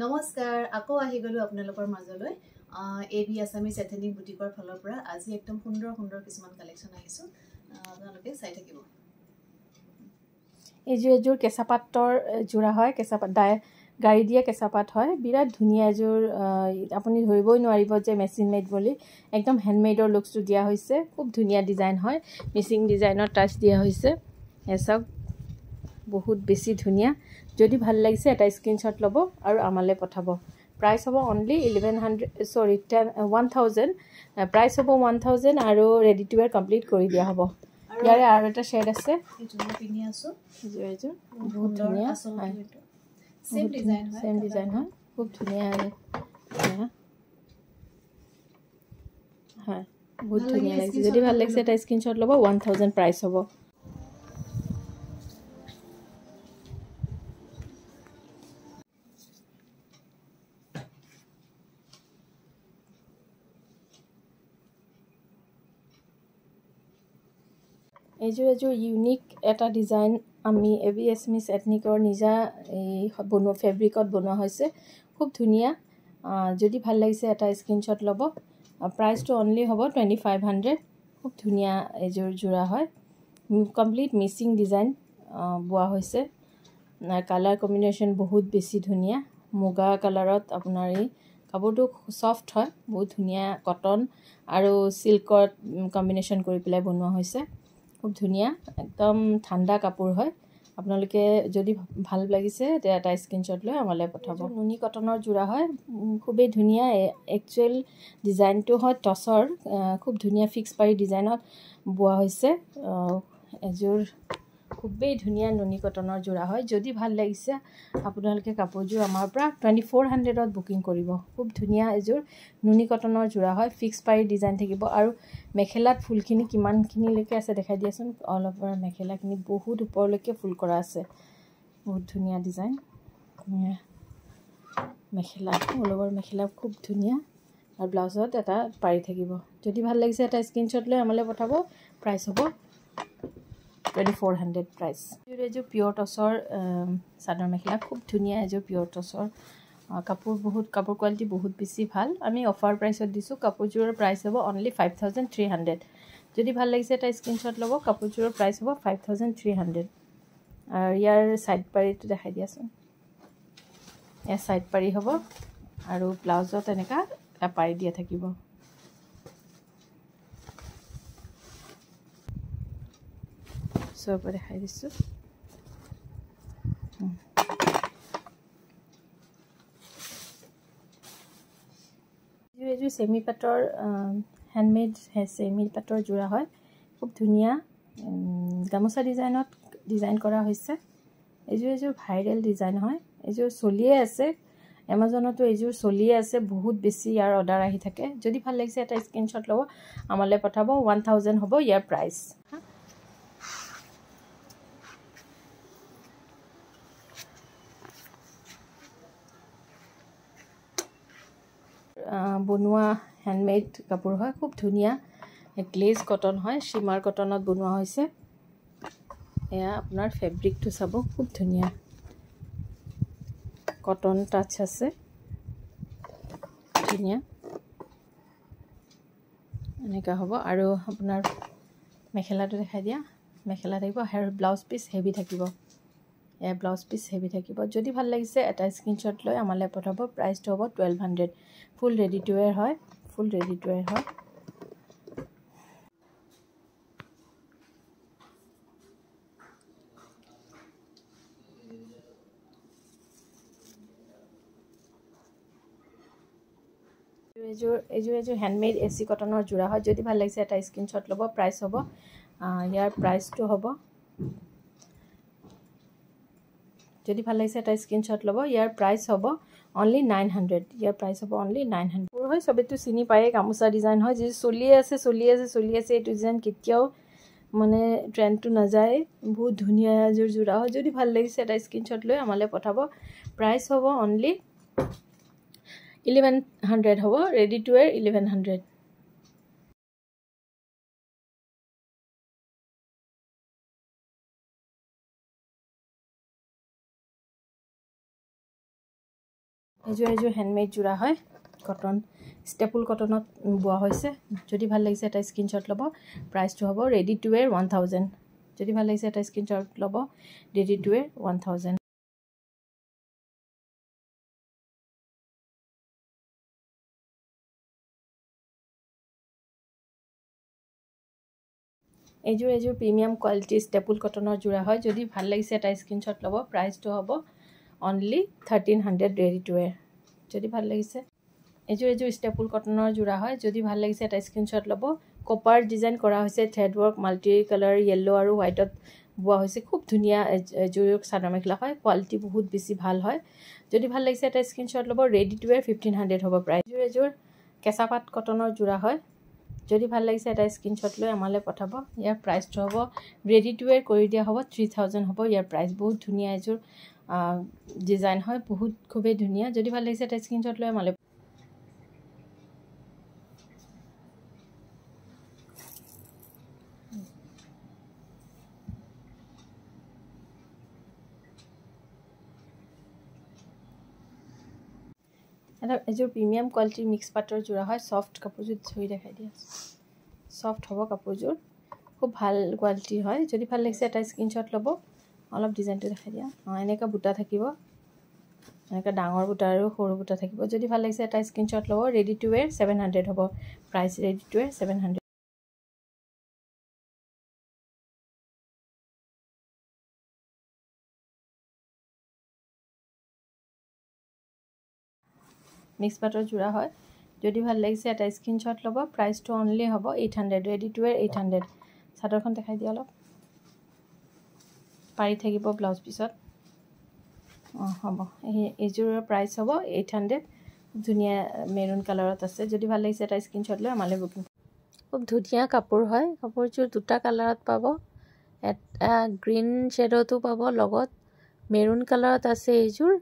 নমস্কাৰ আকৌ আহি গলো আপোনালোকৰ মাজলৈ এবি আসামিজ এথেনিক বুটিকৰ ফালৰ পৰা আজি একদম সুন্দৰ সুন্দৰ কিছুমান কালেকচন আহিছো আপোনালোকে চাই থাকিব এজোৰ কেঁচাপাতৰ জোৰা হয় কেঁচাপাত গাড়ী দিয়া কেঁচাপাত হয় বিৰাট ধুনীয়া এজোৰ আপুনি ধৰিবই নোৱাৰিব যে মেচিন মেড বুলি একদম হ্যান্ডমেডৰ লুকসটো দিয়া হৈছে খুব ধুনীয়া ডিজাইন হয় মিচিং ডিজাইনৰ টাচ দিয়া হৈছে এসব বহুত বেছি ধুনীয়া যদি ভাল লাগিছে এটা স্ক্ৰিনশ্বট ল'ব আৰু আমালে পঠাব প্ৰাইস হ'ব অনলি 1000 প্ৰাইস হ'ব 1000 আৰু ৰেডি টু ওয়্যাৰ কমপ্লিট কৰি দিয়া হ'ব ইয়াৰে আৰু এটা শেড আছে এইটো পিনি আছো এইটো বহুত ধুনীয়া সেম ডিজাইন হয় খুব ধুনীয়া হয় বহুত ধুনীয়া লাগিছে যদি ভাল লাগিছে এটা স্ক্ৰিনশ্বট ল'ব 1000 প্ৰাইস হ'ব এজোৰ ইউনিক এটা ডিজাইন আমি এবি আসামিজ এথনিকৰ নিজা এই বনোৱা ফেব্ৰিকত বনোৱা হৈছে খুব ধুনীয়া যদি ভাল লাগিছে এটা স্ক্ৰিনশ্বট ল'ব প্ৰাইসটো অনলি হ'ব 2500 খুব ধুনীয়া এজোৰ জোৰা হয় কমপ্লিট মিচিং ডিজাইন বোৱা হৈছে কালাৰ কম্বিনেশ্যন বহুত বেছি ধুনীয়া মুগা কালাৰত আপোনাৰ এই কাপোৰটো সফট হয় বহুত ধুনীয়া কটন আৰু সিল্কৰ কম্বিনেশ্যন কৰি পেলাই বনোৱা হৈছে খুব ধুনীয়া একদম ঠাণ্ডা কাপোৰ হয় আপোনালোকে যদি ভাল লাগিছে এটা স্ক্ৰিনশ্বট লৈ আমালৈ পঠাব নুনি কটনৰ জোৰা হয় খুবেই ধুনীয়া একচুৱেল ডিজাইনটো হয় টছৰ খুব ধুনীয়া ফিক্স পাৰি ডিজাইনত বোৱা হৈছে এজোৰ খুবেই ধুনীয়া নুনি কটনৰ জোৰা হয় যদি ভাল লাগিছে আপোনালোকে কাপোৰযোৰ আমাৰ পৰা 2400ত বুকিং কৰিব খুব ধুনীয়া এজোৰ নুনি কটনৰ জোৰা হয় ফিক্স পাৰি ডিজাইন থাকিব আৰু মেখেলাত ফুলখিনি কিমানখিনিলৈকে আছে দেখাই দিয়াচোন অল ওভাৰ মেখেলাখিনি বহুত ওপৰলৈকে ফুল কৰা আছে বহুত ধুনীয়া ডিজাইন মেখেলা অল ওভাৰ মেখেলা খুব ধুনীয়া আৰু ব্লাউজত এটা পাৰি থাকিব যদি ভাল লাগিছে এটা স্ক্ৰিনশ্বট লৈ আমালৈ পঠাব প্ৰাইস হ'ব 2400 প্ৰাইস এজোৰ পিয়ৰ টছৰ চাদৰ মেখেলা খুব ধুনীয়া এজোৰ পিয়ৰ টছৰ কাপোৰ কোৱালিটি বহুত বেছি ভাল আমি অফাৰ প্ৰাইসত দিছো কাপোৰযোৰৰ প্ৰাইস হ'ব অনলি 5300 যদি ভাল লাগিছে এটা স্ক্ৰিনশ্বট ল'ব কাপোৰযোৰৰ প্ৰাইস হ'ব 5300 আৰু ইয়াৰ সাইড পাৰিটো দেখাই দিয়াচোন এ সাইড পাৰি হ'ব আৰু ব্লাউজত এনেকা এটা পাৰি দিয়া থাকিব সব দেখাই দিছো এজোৰ সেমি পাটৰ হ্যান্ডমেড সেমি পাটৰ জোৰা হয় খুব ধুনীয়া গামোচা ডিজাইন কৰা হৈছে এজোৰ ভাইৰেল ডিজাইন হয় এজোৰ চলিয়ে আছে এমাজনতো এজোৰ চলিয়ে আছে বহুত বেছি ইয়াৰ অৰ্ডাৰ আহি থাকে যদি ভাল লাগিছে এটা স্ক্ৰিনশ্বট ল'ব আমালৈ পঠাব 1000 হ'ব ইয়াৰ প্ৰাইস বনোৱা হ্যান্ডমেড কাপোৰ হয় খুব ধুনীয়া গ্লেজ কটন হয় শিমাৰ কটনত বনোৱা হৈছে এয়া আপোনাৰ ফেব্ৰিকটো চাব খুব ধুনীয়া কটন টাচ আছে ধুনীয়া এনেকা হ'ব আৰু আপোনাৰ মেখেলাটো দেখাই দিয়া মেখেলা থাকিব আৰু ব্লাউজ পিস হেভি থাকিব ব্লাউজ পিস হেভি থাকিব যদি ভাল লাগিছে এটা স্ক্ৰিনশ্বট লৈ আমালৈ পঠাব প্ৰাইসটো হ'ব 1200 ফুল ৰেডি টু ওয়্যাৰ হয় এজোৰ হ্যান্ডমেড এসি কটনৰ জোৰা হয় যদি ভাল লাগিছে এটা স্ক্ৰিনশ্বট ল'ব প্ৰাইস হ'ব ইয়াৰ প্ৰাইসটো হ'ব যদি ভাল লাগিছে এটা স্ক্ৰিনশ্বট ল'ব ইয়াৰ প্ৰাইস হ'ব অনলি 900 ইয়াৰ প্ৰাইস হ'ব অনলি 900 পুরো হয় সবেতো চিনি পায় গামোচা ডিজাইন হয় যে চলি আছে এইটো ডিজাইন কেতিয়াও মানে ট্রেন্ডটো না যায় বহুত ধুনীয়া জোৰা হয় যদি ভাল লাগিছে এটা স্ক্ৰিনশ্বট লৈ আমালৈ পঠাব প্ৰাইস হ'ব অনলি 1100 হ'ব ৰেডি টু ওয়্যাৰ 1100 এযোৰ হেণ্ডমেড যোৰা হয় কটন ষ্টেপল কটনত বোৱা হৈছে যদি ভাল লাগিছে এটা স্ক্ৰীনশ্বট ল'ব প্ৰাইচটো হ'ব ৰেডি টু ৱেৰ 1000 যদি ভাল লাগিছে এটা স্ক্ৰীনশ্বট ল'ব ৰেডি টু ৱেৰ 1000 এযোৰ প্ৰিমিয়াম কোৱালিটি ষ্টেপল কটনৰ যোৰা হয় যদি ভাল লাগিছে এটা স্ক্ৰীনশ্বট ল'ব প্ৰাইচটো হ'ব অনলি 1300 ৰেডি টু ৱেৰ যদি ভাল লাগিছে এযোৰ ষ্টেপল কটনৰ যোৰা হয় যদি ভাল লাগিছে এটা স্ক্ৰীনশ্বট ল'ব কপাৰ ডিজাইন কৰা হৈছে thread work multi colour yellow আৰু হোৱাইটত বোৱা হৈছে খুব ধুনীয়া এযোৰ চাদৰ মেখেলা হয় কোৱালিটি বহুত বেছি ভাল হয় যদি ভাল লাগিছে এটা স্ক্ৰীনশ্বট ল'ব ৰেডি টু ৱেৰ 1500 হ'ব প্ৰাইচ এযোৰ কেঁচা পাট কটনৰ যোৰা হয় যদি ভাল লাগিছে এটা স্ক্ৰীনশ্বট লৈ আমালৈ পঠাব ইয়াৰ প্ৰাইচটো হ'ব ৰেডি টু ৱেৰ কৰি দিয়া হ'ব 3000 হ'ব ইয়াৰ প্ৰাইচ বহুত ধুনীয়া এযোৰ ডিজাইন হয় বহুত খুবেই ধুনীয়া যদি ভাল লাগিছে এটা স্ক্ৰীনশ্বট লৈ আমালৈ এযোৰ প্ৰিমিয়াম কোৱালিটিৰ মিক্স পাটৰ যোৰা হয় সফ্ট কাপোৰযোৰ ধুই দেখাই দিয়া সফ্ট হ'ব কাপোৰযোৰ খুব ভাল কোৱালিটিৰ হয় যদি ভাল লাগিছে এটা স্ক্ৰীনশ্বট ল'ব অলপ ডিজাইনটো দেখাই দিয়া এনেকা বুটা থাকিব এনেকা ডাঙৰ বুটা আৰু সৰু বুটা থাকিব যদি ভাল লাগিছে এটা স্ক্ৰীনশ্বট ল'ব ৰেডি টু ৱেৰ 700 হ'ব প্ৰাইচ ৰেডি টু ৱেৰ 700 মিক্স পাটৰ যোৰা হয় যদি ভাল লাগিছে এটা স্ক্ৰীনশ্বট ল'ব প্ৰাইচটো অনলি হ'ব 800 ৰেডি টু ৱেৰ 800 চাদৰখন দেখাই দিয়া অলপ পাৰি থাকিব ব্লাউজ পিছত হ'ব এইযোৰৰ প্ৰাইচ হ'ব 800 ধুনীয়া মেৰুন কালাৰত আছে যদি ভাল লাগিছে এটা স্ক্ৰীনশ্বট লৈ আমালৈ বুকিং খুব ধুনীয়া কাপোৰ হয় কাপোৰযোৰ দুটা কালাৰত পাব এটা গ্ৰীণ শ্বেডতো পাব লগত মেৰুন কালাৰত আছে এইযোৰ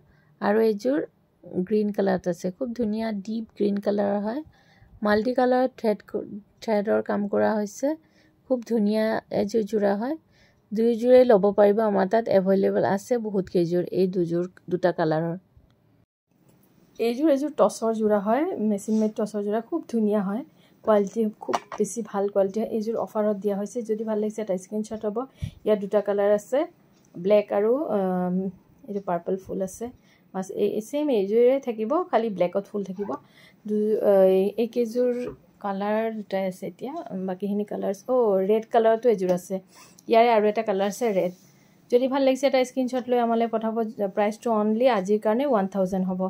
আৰু এইযোৰ গ্ৰীণ কালাৰত আছে খুব ধুনীয়া ডিপ গ্ৰীণ কালাৰ হয় মাল্টি কালাৰ থ্ৰেডৰ কাম কৰা হৈছে খুব ধুনীয়া এযোৰ যোৰা হয় দুইযোৰে ল'ব পাৰিব আমাৰ তাত এভেইলেবল আছে বহুত কেইযোৰ এই দুটা কালাৰৰ এইযোৰ টছৰ যোৰা হয় মেচিন মেড টছৰ যোৰা খুব ধুনীয়া হয় কোৱালিটি খুব বেছি ভাল কোৱালিটি হয় এইযোৰ অফাৰত দিয়া হৈছে যদি ভাল লাগিছে এটা স্ক্ৰীনশ্বট হ'ব ইয়াৰ দুটা কালাৰ আছে ব্লেক আৰু এইটো পাৰ্পল ফুল আছে বাস সেম এইযোৰে থাকিব খালি ব্লেকত ফুল থাকিব এই কেইযোৰ কালাৰ দুটাই আছে এতিয়া বাকিখিনি কালাৰ্ছ ৰেড কালাৰটো এযোৰ আছে ইয়াৰে আৰু এটা কালাৰ আছে ৰেড যদি ভাল লাগিছে এটা স্ক্ৰীনশ্বট লৈ আমালৈ পঠাব প্ৰাইচটো অনলি আজিৰ কাৰণে 1000 হ'ব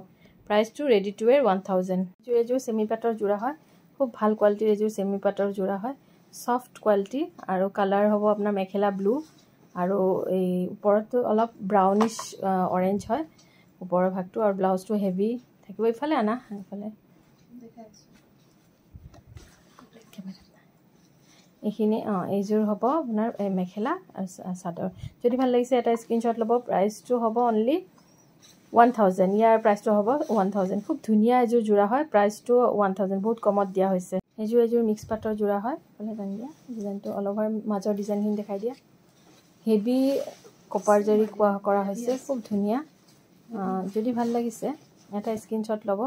প্ৰাইচটো ৰেডি টু ৱেৰ 1000 এযোৰ সেমি পাটৰ যোৰা হয় খুব ভাল কোৱালিটিৰ এযোৰ সেমি পাটৰ যোৰা হয় সফ্ট কোৱালিটি আৰু কালাৰ হ'ব আপোনাৰ মেখেলা ব্লু আৰু এই ওপৰতো অলপ ব্ৰাউনিশ অৰেঞ্জ হয় ওপৰৰ ভাগটো আৰু ব্লাউজটো হেভি থাকিব ইফালে আনা ইফালে এইখিনি এইযোৰ হ'ব আপোনাৰ মেখেলা চাদৰ যদি ভাল লাগিছে এটা স্ক্ৰীনশ্বট ল'ব প্ৰাইচটো হ'ব অনলি 1000 ইয়াৰ প্ৰাইচটো হ'ব 1000 খুব ধুনীয়া এযোৰ যোৰা হয় প্ৰাইচটো 1000 বহুত কমত দিয়া হৈছে এযোৰ মিক্স পাটৰ যোৰা হয় ইফালে টানি দিয়া ডিজাইনটো অল অভাৰ মাজৰ ডিজাইনখিনি দেখাই দিয়া হেভি কপাৰ জৰি কৰা হৈছে খুব ধুনীয়া যদি ভাল লাগিছে এটা স্ক্ৰীনশ্বট ল'ব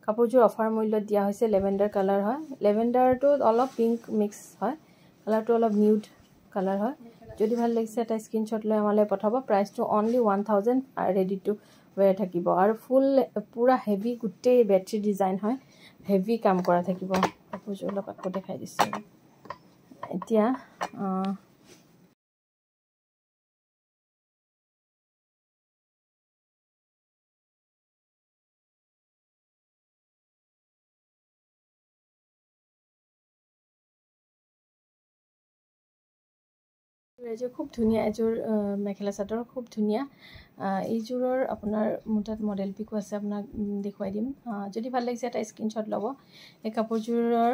কাপোৰযোৰ অফাৰ মূল্যত দিয়া হৈছে লেভেণ্ডাৰ কালাৰ হয় লেভেণ্ডাৰটো অলপ পিংক মিক্স হয় কালাৰটো অলপ নিউড কালাৰ হয় যদি ভাল লাগিছে এটা স্ক্ৰীনশ্বট লৈ আমালৈ পঠাব প্ৰাইচটো অনলি 1000 ৰেডি টু ৱেৰ থাকিব আৰু ফুল পুৰা হেভি গোটেই বেডশ্বীট ডিজাইন হয় হেভি কাম কৰা থাকিব কাপোৰযোৰ অলপ আকৌ দেখাই দিছোঁ এতিয়া এযোৰ খুব ধুনীয়া এযোৰ মেখেলা চাদৰ খুব ধুনীয়া এইযোৰৰ আপোনাৰ মোৰ তাত মডেল পিকো আছে আপোনাক দেখুৱাই দিম যদি ভাল লাগিছে এটা স্ক্ৰীনশ্বট ল'ব এই কাপোৰযোৰৰ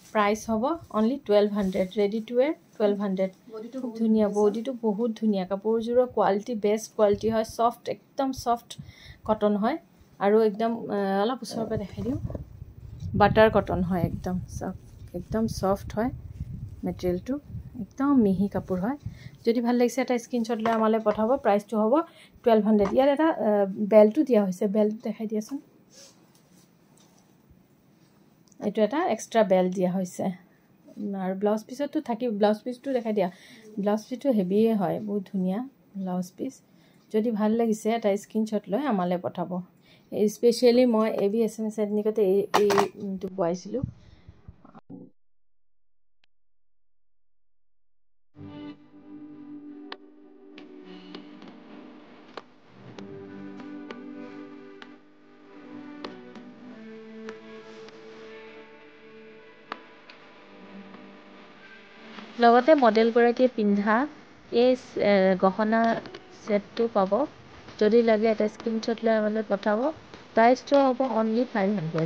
প্ৰাইচ হ'ব অনলি 1200 ৰেডি টু ৱেৰ 1200 খুব ধুনীয়া বডিটো বহুত ধুনীয়া কাপোৰযোৰৰ কোৱালিটি বেষ্ট কোৱালিটি হয় সফ্ট একদম সফ্ট কটন হয় আৰু একদম অলপ ওচৰৰ পৰা দেখাই দিওঁ বাটাৰ কটন হয় একদম সফ্ট হয় মেটেৰিয়েলটো একদম মিহি কাপোৰ হয় যদি ভাল লাগিছে এটা স্ক্ৰীনশ্বট লৈ আমালৈ পঠাব প্ৰাইচটো হ'ব 1200 ইয়াত এটা বেল্টটো দিয়া হৈছে বেল্ট দেখাই দিয়াচোন এইটো এটা এক্সট্ৰা বেল্ট দিয়া হৈছে আৰু ব্লাউজ পিছতো থাকি ব্লাউজ পিচটো দেখাই দিয়া ব্লাউজ পিচটো হেভিয়ে হয় বহুত ধুনীয়া ব্লাউজ পিচ যদি ভাল লাগিছে এটা স্ক্ৰীনশ্বট লৈ আমালৈ পঠাব স্পেচিয়েলি মই ABSMS এথনিকতে এইটো বোৱাইছিলোঁ লগতে মডেলগৰাকীয়ে পিন্ধা এই গহনা সেটটো পাব যদি লাগে এটা স্ক্ৰীনশ্বট লৈ আমালৈ পঠাব প্ৰাইচটো হ'ব অনলি 500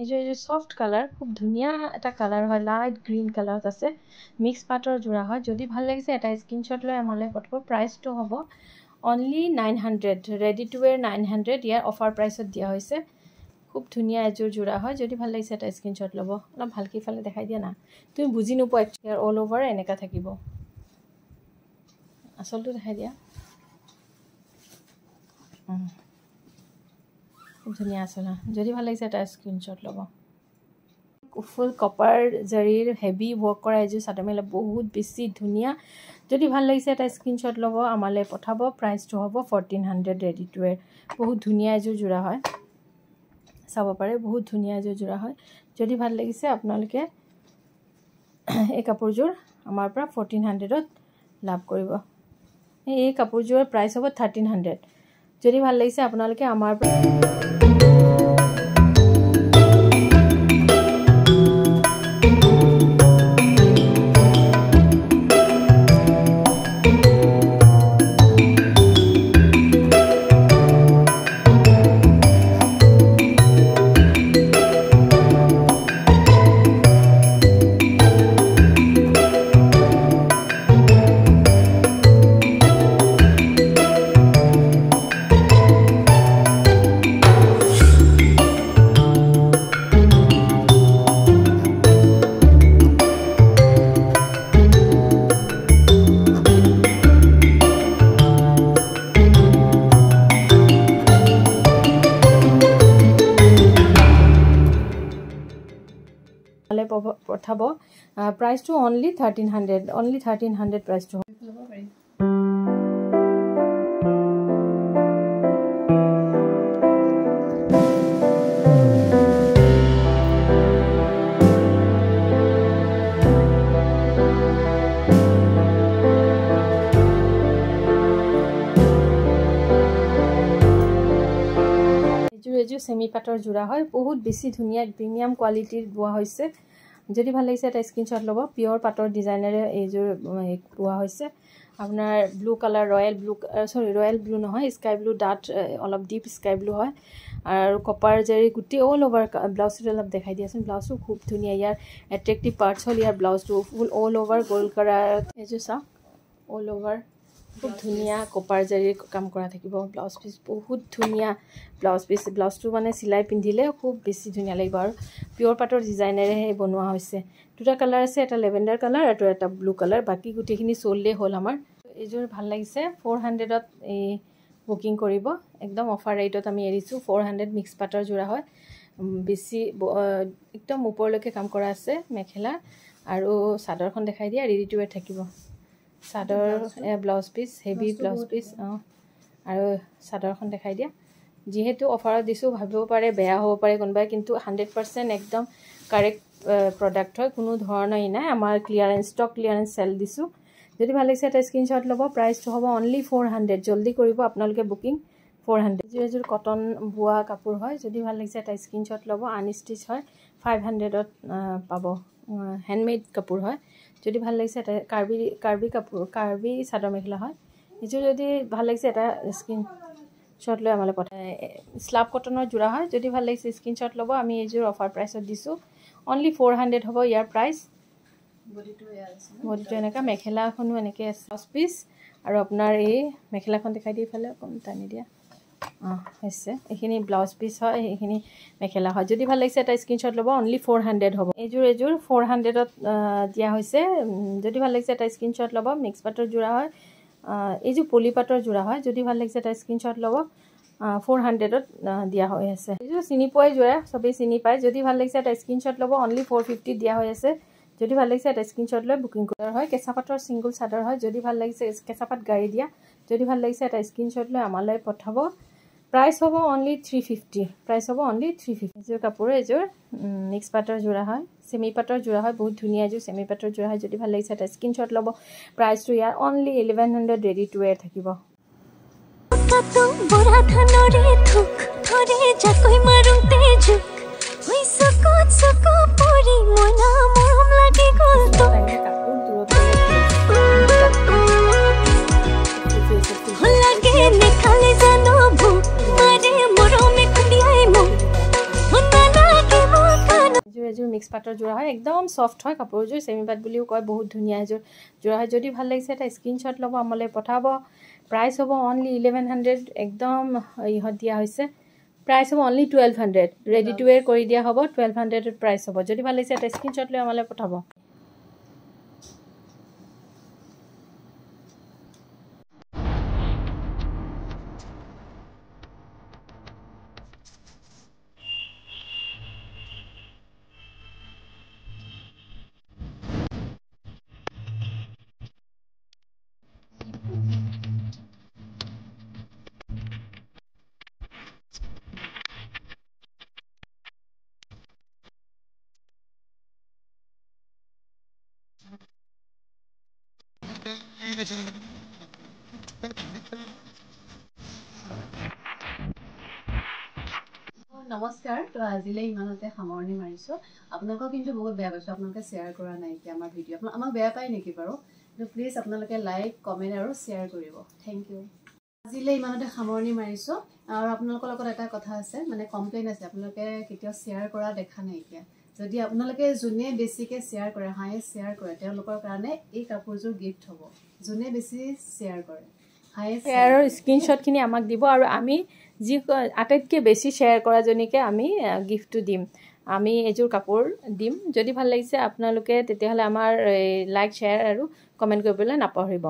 এই সফট কালাৰ খুব ধুনীয়া এটা কালাৰ হয় লাইট গ্ৰীণ কালাৰত আছে মিক্স পাটৰ জোৰা হয় যদি ভাল লাগিছে এটা স্ক্ৰীনশ্বট লৈ আমালৈ পঠাব প্ৰাইচটো হ'ব অনলি 900 ৰেডি টু ৱেৰ 900 ইয়াৰ অফাৰ প্ৰাইচত দিয়া হৈছে খুব ধুনীয়া এযোৰ জোৰা হয় যদি ভাল লাগিছে এটা স্ক্ৰীনশ্বট ল'ব অলপ ভালকৈ ফালে দেখাই দিয়া না তুমি বুজি নোপোৱা ইয়াৰ অল অভাৰ এনেকা থাকিব আচলটো দেখাই দিয়া খুব ধুনীয়া আচল যদি ভাল লাগিছে এটা স্ক্ৰীনশ্বট ল'ব ফুল কপাৰ জৰীৰ হেভি ৱৰ্ক কৰা এযোৰ চাদৰ মেখেলা বহুত বেছি ধুনীয়া যদি ভাল লাগিছে এটা স্ক্ৰীনশ্বট ল'ব আমালৈ পঠাব প্ৰাইচটো হ'ব 1400 ৰেডি টু ৱেৰ বহুত ধুনীয়া এযোৰ জোৰা হয় চাব পাৰে বহুত ধুনীয়া এযোৰ জোৰা হয় যদি ভাল লাগিছে আপোনালোকে এই কাপোৰযোৰ আমাৰ পৰা 1400ত লাভ কৰিব এই কাপোৰযোৰৰ প্ৰাইচ হ'ব 1300 যদি ভাল লাগিছে আপোনালোকে আমাৰ পৰা পঠাব প্ৰাইচটো অনলি 1300 প্ৰাইচটো ল'ব পাৰি এযোৰ সেমি পাটৰ জোৰা হয় বহুত বেছি ধুনীয়া প্ৰিমিয়াম কোৱালিটিৰ বোৱা হৈছে যদি ভাল লাগিছে এটা স্ক্ৰীনশ্বট ল'ব পিয়ৰ পাটৰ ডিজাইনেৰে এইযোৰ বোৱা হৈছে আপোনাৰ ব্লু কালাৰ ৰয়েল ব্লু নহয় স্কাই ব্লু ডাট অলপ ডিপ স্কাই ব্লু হয় আৰু কপাৰ জেৰি গোটেই অল অভাৰ ব্লাউজটো অলপ দেখাই দিয়াচোন ব্লাউজটো খুব ধুনীয়া ইয়াৰ এট্ৰেক্টিভ পাৰ্টছ হ'ল ইয়াৰ ব্লাউজটো ফুল অল অভাৰ গ'ল্ড কালাৰ এইযোৰ চাওক অল অভাৰ খুব ধুনীয়া কপাৰ জেৰিৰ কাম কৰা থাকিব ব্লাউজ পিচ বহুত ধুনীয়া ব্লাউজটো মানে চিলাই পিন্ধিলে খুব বেছি ধুনীয়া লাগিব আৰু পিয়ৰ পাটৰ ডিজাইনেৰে বনোৱা হৈছে দুটা কালাৰ আছে এটা লেভেণ্ডাৰ কালাৰ আৰু এটা ব্লু কালাৰ বাকী গোটেইখিনি চল্ডে হ'ল আমাৰ এইযোৰ ভাল লাগিছে 400ত এই বুকিং কৰিব একদম অফাৰ ৰেটত আমি এৰিছোঁ 400 মিক্স পাটৰ জোৰা হয় বেছি একদম ওপৰলৈকে কাম কৰা আছে মেখেলা আৰু চাদৰখন দেখাই দিয়া ৰেডি টু ৱেৰ থাকিব চাদৰ blouse piece heavy blouse piece আৰু চাদৰখন দেখাই দিয়া যিহেতু অফাৰত দিছোঁ ভাবিব পাৰে বেয়া হ'ব পাৰে কোনোবাই কিন্তু 100% একদম কাৰেক্ট প্ৰডাক্ট হয় কোনো ধৰণৰ নাই আমাৰ ষ্টক ক্লিয়াৰেন্স চেল দিছোঁ যদি ভাল লাগিছে এটা স্ক্ৰীনশ্বট ল'ব প্ৰাইচটো হ'ব অনলি 400 জলদি কৰিব আপোনালোকে বুকিং 400 এযোৰ কটন বোৱা কাপোৰ হয় যদি ভাল লাগিছে এটা স্ক্ৰীনশ্বট ল'ব আনষ্টিচ হয় 500ত পাব হেণ্ডমেড কাপোৰ হয় যদি ভাল লাগিছে এটা কাৰ্বি চাদৰ মেখেলা হয় এইযোৰ যদি ভাল লাগিছে এটা স্ক্ৰীনশ্বট লৈ আমালৈ পঠাই স্লাব কটনৰ জোৰা হয় যদি ভাল লাগিছে স্ক্ৰীনশ্বট ল'ব আমি এইযোৰ অফাৰ প্ৰাইচত দিছোঁ অনলি 400 হ'ব ইয়াৰ প্ৰাইচ বডিটো ইয়াৰ আছে বডিটো এনেকা মেখেলাখনো এনেকৈ আছে ব্লাউজ পিচ আৰু আপোনাৰ এই মেখেলাখন দেখাই দি ফালে অকণ টানি দিয়া হৈছে এইখিনি ব্লাউজ পিচ হয় এইখিনি মেখেলা হয় যদি ভাল লাগিছে এটা স্ক্ৰীনশ্বট ল'ব অনলি 400 হ'ব এইযোৰ 400ত দিয়া হৈছে যদি ভাল লাগিছে এটা স্ক্ৰীনশ্বট ল'ব মিক্স পাটৰ যোৰা হয় এইযোৰ পলি পাটৰ যোৰা হয় যদি ভাল লাগিছে এটা স্ক্ৰীনশ্বট ল'ব 400ত দিয়া হৈ আছে এইযোৰ চিনি পোৱাই যোৰা সবেই চিনি পায় যদি ভাল লাগিছে এটা স্ক্ৰীনশ্বট ল'ব অনলি 450 দিয়া হৈ আছে যদি ভাল লাগিছে এটা স্ক্ৰীনশ্বট লৈ বুকিং কৰা হয় কেঁচা পাটৰ সিঙ্গল চাদৰ হয় যদি ভাল লাগিছে কেঁচা পাট গাড়ী দিয়া যদি ভাল লাগিছে এটা স্ক্ৰীনশ্বট লৈ আমালৈ পঠাব প্ৰাইস হ'ব অনলি 350 প্ৰাইস হ'ব অনলি 350 এইযোৰ কাপোৰ এইযোৰ মিক্স পাটৰ যোৰা হয় সেমি পাটৰ যোৰা হয় বহুত ধুনীয়া এইযোৰ সেমি পাটৰ যোৰা হয় যদি ভাল লাগিছে এটা স্ক্ৰীনশ্বট ল'ব প্ৰাইসটো ইয়াৰ অনলি 1100 ৰেডি টু ওয়্যাৰ থাকিব কাতো বৰা ধানৰে থুক ধৰে জাকৈ মাৰুতে জুক হৈ সক পৰি মনা মৰম লাগি গল তো লাগে নেখালে জানো ভুক মাৰে মৰমে খুন্দিয়াই মোক শুনা লাগে মকান এইযোৰ মিক্স পাটৰ যোৰা হয় একদম সফট হয় কাপোৰযোৰ সেমি পাট বুলিও কয় বহুত ধুনীয়া এইযোৰ যোৰা হয় যদি ভাল লাগিছে এটা স্ক্ৰীনশ্বট ল'ব আমালৈ পঠাব প্ৰাইস হ'ব অনলি 1100 একদম ইহত দিয়া হৈছে প্ৰাইস হ'ব অনলি 1200 ৰেডি টু ওয়্যাৰ কৰি দিয়া হ'ব 1200 প্ৰাইস হ'ব যদি ভাল লাগিছে এটা স্ক্ৰীনশ্বট লৈ আমালৈ পঠাব নমস্কাৰ তো আজিলৈ ইমানতে সামৰণি মাৰিছো আপোনালোকক কিন্তু বহুত বেয়া পাইছো আপোনালোকে শ্বেয়াৰ কৰা নাই কি আমাৰ ভিডিঅ আমাক বেয়া পায় নেকি বাৰু তো প্লিজ আপোনালোকে লাইক কমেন্ট আৰু শ্বেয়াৰ কৰিব থ্যাংক ইউ আজিলৈ ইমানতে সামৰণি মাৰিছো আৰু আপোনালোকৰ লগত এটা কথা আছে মানে কমপ্লেইন আছে আপোনালোকে কেতিয়াও শ্বেয়াৰ কৰা দেখা নাই কি যদি আপোনালোকে যোনে বেছিকে শ্বেয়াৰ কৰে হাইয়েষ্ট শ্বেয়াৰ কৰে তেওঁলোকৰ কাৰণে এই কাপোৰযোৰ গিফট হ'ব যোনে বেছি শ্বেয়াৰ কৰে হাইয়েষ্ট শ্বেয়াৰৰ স্ক্ৰীনশ্বটখিনি আমাক দিব আৰু আমি যি আটাইতকৈ বেছি শ্বেয়াৰ কৰা জনীকে আমি গিফটটো দিম আমি এযোৰ কাপোৰ দিম যদি ভাল লাগিছে আপোনালোকে তেতিয়াহ'লে আমাৰ লাইক শ্বেয়াৰ আৰু কমেন্ট কৰিবলৈ নাপাহৰিব